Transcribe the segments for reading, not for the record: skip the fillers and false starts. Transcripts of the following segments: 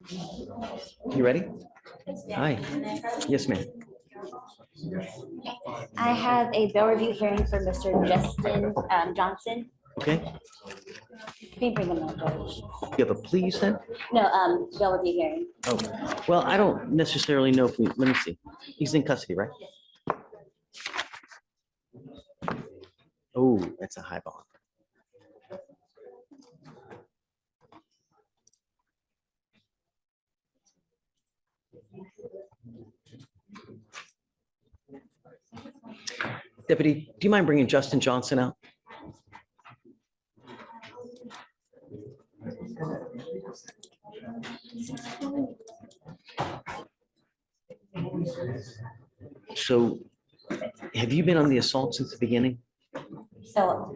You ready? Hi. Yes, ma'am. I have a bail review hearing for Mr. Justin Johnson. Okay. Can you bring him up, Judge? You have a plea, you said? No, bail review hearing. Oh, well, I don't necessarily know if we, let me see. He's in custody, right? Oh, that's a high bond. Deputy, do you mind bringing Justin Johnson out? So have you been on the assault since the beginning? So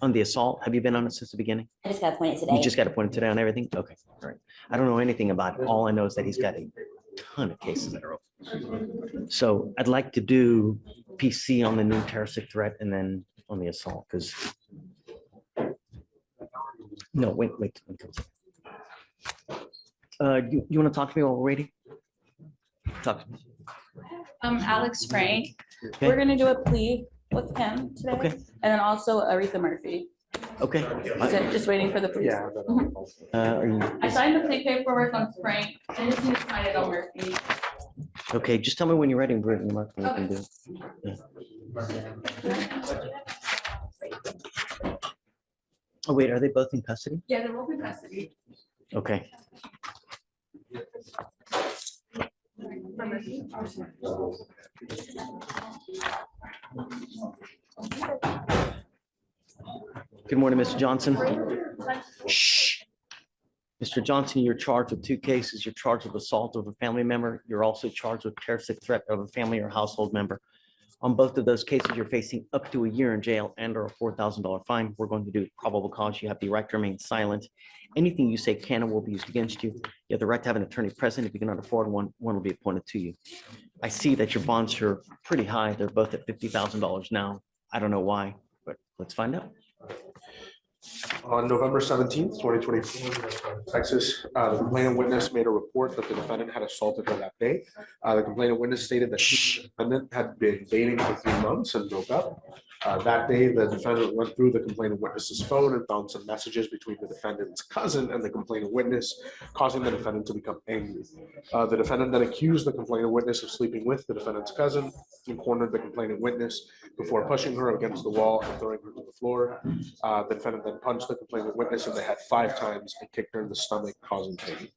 On the assault, have you been on it since the beginning? I just got appointed today. You just got appointed today on everything? Okay, all right. I don't know anything about it. All I know is that he's got a ton of cases that are open. So I'd like to do PC on the new terroristic threat and then on the assault, because no, wait. You want to talk to me while we're waiting? Talk to me. Alex Frank. Okay. We're gonna do a plea with him today. Okay. And then also Aretha Murphy. Okay. So just waiting for the police. Are you, I signed the plea paperwork on Frank. I just need to sign it on Murphy. okay, just tell me when you're ready and bring him up and we can do it. Yeah. Oh, wait, are they both in custody? Yeah, they're both in custody. Okay. Good morning, Mr. Johnson. Shh. Mr. Johnson, you're charged with 2 cases. You're charged with assault of a family member. You're also charged with terroristic threat of a family or household member. On both of those cases, you're facing up to a year in jail and or a $4,000 fine. We're going to do probable cause. You have the right to remain silent. Anything you say can and will be used against you. You have the right to have an attorney present. If you cannot afford one, one will be appointed to you. I see that your bonds are pretty high. They're both at $50,000 now. I don't know why, but let's find out. On November 17th, 2024, Texas, the complainant witness made a report that the defendant had assaulted her that day. The complainant witness stated that she and the defendant had been dating for 3 months and broke up. That day, the defendant went through the complainant witness's phone and found some messages between the defendant's cousin and the complainant witness, causing the defendant to become angry. The defendant then accused the complainant witness of sleeping with the defendant's cousin and cornered the complainant witness before pushing her against the wall and throwing her to the floor. The defendant then punched the complainant witness in the head 5 times and kicked her in the stomach, causing pain.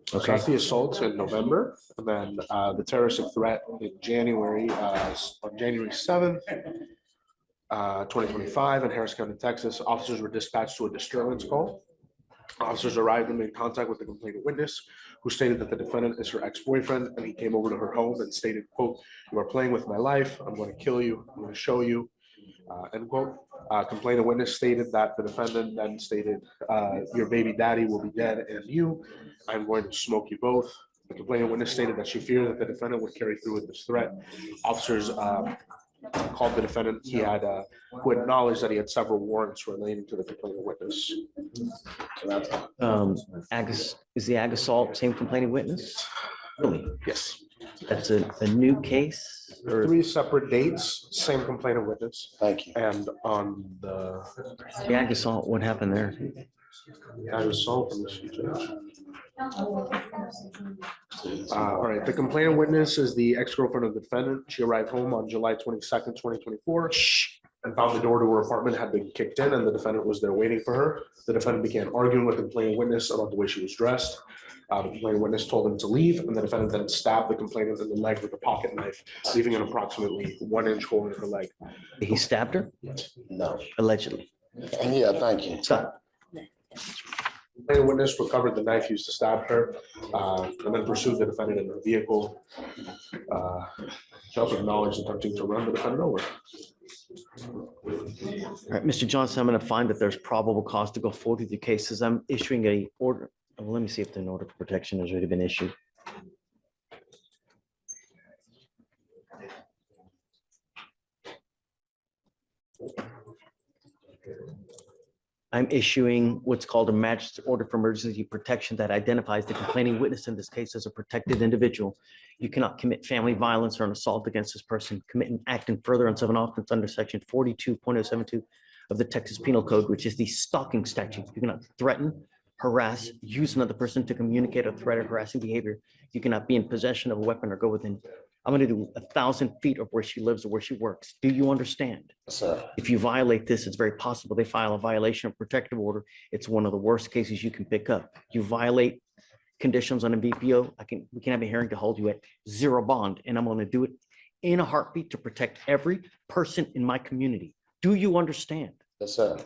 So that's the assault in November, and then the terroristic threat in January, on January 7th, 2025 in Harris County, Texas. Officers were dispatched to a disturbance call. Officers arrived and made contact with the complainant witness, who stated that the defendant is her ex-boyfriend, and he came over to her home and stated, quote, "You are playing with my life. I'm going to kill you. I'm going to show you." End quote. Complainant witness stated that the defendant then stated, "Your baby daddy will be dead and you. I'm going to smoke you both." The complainant witness stated that she feared that the defendant would carry through with this threat. Officers called the defendant. He had who acknowledged that he had several warrants relating to the complainant witness. Is the ag assault same complaining witness? Really? Yes. That's a new case? Or 3 separate dates, same complainant witness. Thank you. And on the ag assault, what happened there? ag assault, all right, the complainant witness is the ex-girlfriend of the defendant. She arrived home on July 22nd, 2024, and found the door to her apartment had been kicked in, and the defendant was there waiting for her. The defendant began arguing with the complainant witness about the way she was dressed. The complainant witness told him to leave, and the defendant then stabbed the complainant in the leg with a pocket knife, leaving an approximately 1-inch hole in her leg. He stabbed her? No. Allegedly. Yeah, thank you. Stop. The complainant witness recovered the knife used to stab her, and then pursued the defendant in her vehicle. She also acknowledged attempting to run the defendant over. All right, Mr. Johnson, I'm going to find that there's probable cause to go forward with your cases. I'm issuing a order. Well, let me see if an order for protection has already been issued. I'm issuing what's called a magistrate order for emergency protection that identifies the complaining witness in this case as a protected individual. You cannot commit family violence or an assault against this person, commit an act in furtherance of an offense under section 42.072 of the Texas Penal Code, which is the stalking statute. You cannot threaten, harass, use another person to communicate a threat or harassing behavior. You cannot be in possession of a weapon or go within. I'm going to do 1,000 feet of where she lives or where she works. Do you understand? Yes, sir. If you violate this, it's very possible they file a violation of protective order. It's one of the worst cases you can pick up. You violate conditions on a BPO, we can have a hearing to hold you at 0 bond, and I'm going to do it in a heartbeat to protect every person in my community. Do you understand? Yes, sir.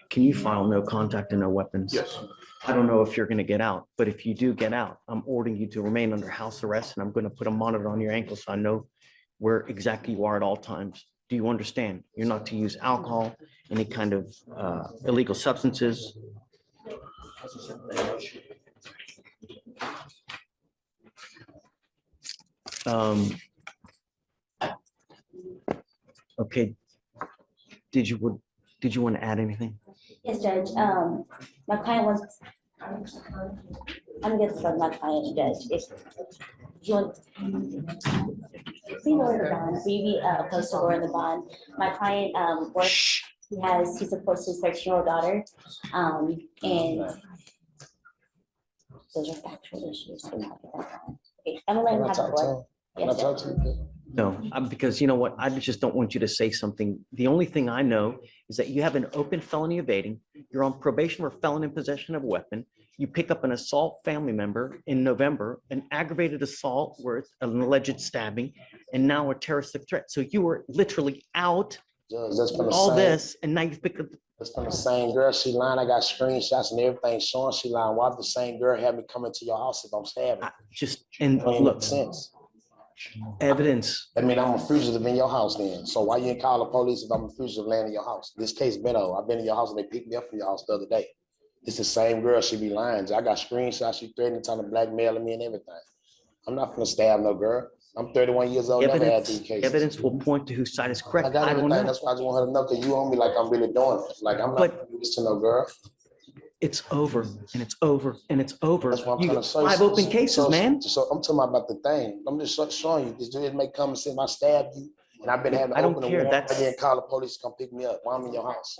Can you file no contact and no weapons? Yes. I don't know if you're going to get out, but if you do get out, I'm ordering you to remain under house arrest, and I'm going to put a monitor on your ankle so I know where exactly you are at all times. Do you understand? You're not to use alcohol, any kind of illegal substances. Okay. Did you want to add anything? Yes, Judge. My client wants, I'm good for my client, Judge. If you want, we lower the bond, we opposed to lowering the bond. My client works, he supports his 13-year-old daughter. And those are factual issues. Okay, I'm gonna let him have the floor. Yes, Judge. No, because you know what? I just don't want you to say something. The only thing I know is that you have an open felony evading. You're on probation for felon in possession of a weapon. You pick up an assault family member in November, an aggravated assault with an alleged stabbing, and now a terroristic threat. So you were literally out Judge, that's from with the all same, this, and now you pick up. that's from the same girl. She lying. I got screenshots and everything showing she lying. Why the same girl have me coming to your house if I'm stabbing? And Don't even look, make sense. evidence. I mean, I'm a fugitive in your house then. So why you ain't call the police if I'm a fugitive laying in your house? This case been over. I've been in your house and they picked me up from your house the other day. It's the same girl. She be lying. I got screenshots. She threatening, trying to blackmail me and everything. I'm not gonna stab no girl. I'm 31 years old. Never had these cases. Evidence will point to whose side is correct. I got I don't everything. know. That's why I just want her to know because you own me like I'm really doing it. Like I'm not But- gonna do this to no girl. It's over, and it's over, and it's over. That's what I'm You trying got to show you. 5 open cases, man. So I'm talking about the thing. I'm just showing you. This may come and say, I stabbed you, and I've been having to I don't open a care. warrant. I That's- didn't call the police to come pick me up while I'm in your house.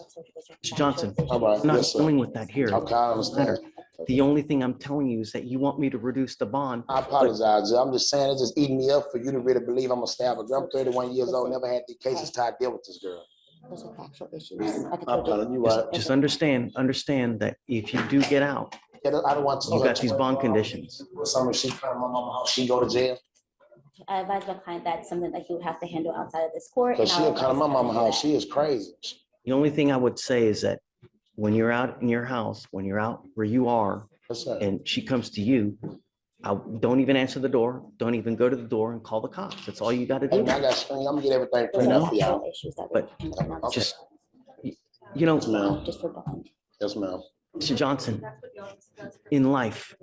Mr. Johnson, All right, I'm not yes, sir. dealing with that here. Okay, I understand. The only thing I'm telling you is that you want me to reduce the bond. I apologize. I'm just saying it's just eating me up for you to really believe I'm a stabber. I'm 31 years old, never had these cases till I deal with this girl. Those are factual issues. Like I I'm told you. telling you right. Just understand that if you do get out, I don't want to. you got these bond conditions. Some she come to my mama's house, she go to jail. I advise my client that's something that he would have to handle outside of this court. Cause and she'll I'll come to my advise him mama's to do house. that. She is crazy. The only thing I would say is that when you're out in your house, when you're out where you are, Yes, sir. and she comes to you, don't even answer the door. Don't even go to the door and call the cops. That's all you got to Hey, do. man, I got screen. I'm gonna get everything Those printed are out for y'all. factual issues that But we can handle. Just, you know, Yes, ma'am. Just for bond. Yes, ma'am. Mr. Johnson, in life,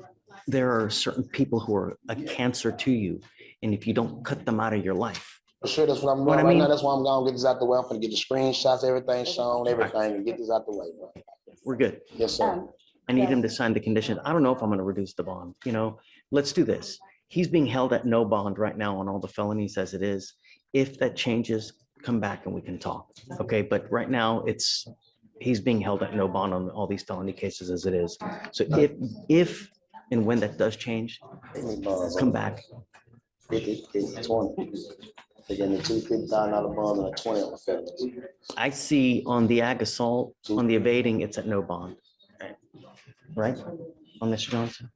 there are certain people who are a cancer to you. And if you don't cut them out of your life, For sure, that's what I'm What doing I right mean- now. That's why I'm gonna get this out the way. I'm gonna get the screenshots, everything shown, everything, and get this out the way, bro. we're good. Yes, sir. I need him to sign the condition. I don't know if I'm going to reduce the bond, let's do this. He's being held at no bond right now on all the felonies as it is. If that changes, come back and we can talk. Okay, but right now he's being held at no bond on all these felony cases as it is. So if and when that does change, come back. 50, 20. They gave me $250,000 bond and a 20 on the felonies. I see on the ag assault, on the evading, it's at no bond. Right? On Mr. Johnson?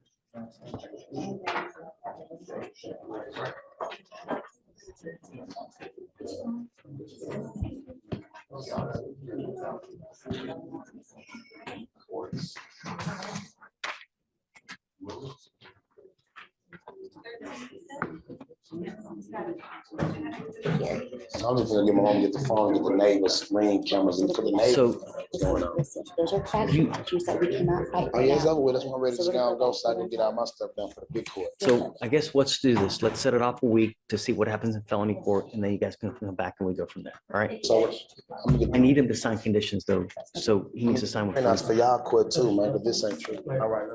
I'm just gonna get my mom, get the phone, get the neighbors, ring cameras, and put the neighbors. So Going on. Listen, those are factual issues that we cannot fight Oh, right yeah, it's now. over with. That's why I'm ready to So we're go, gonna go so I can get all my stuff done for the big court. So I guess let's do this. Let's set it off a week to see what happens in felony court, and then you guys can come back and we go from there. All right? So I'm gonna get. I need him to sign conditions though, so he needs to sign with. And that's for y'all court too, man, but this ain't true. All right.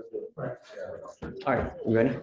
All right, you ready?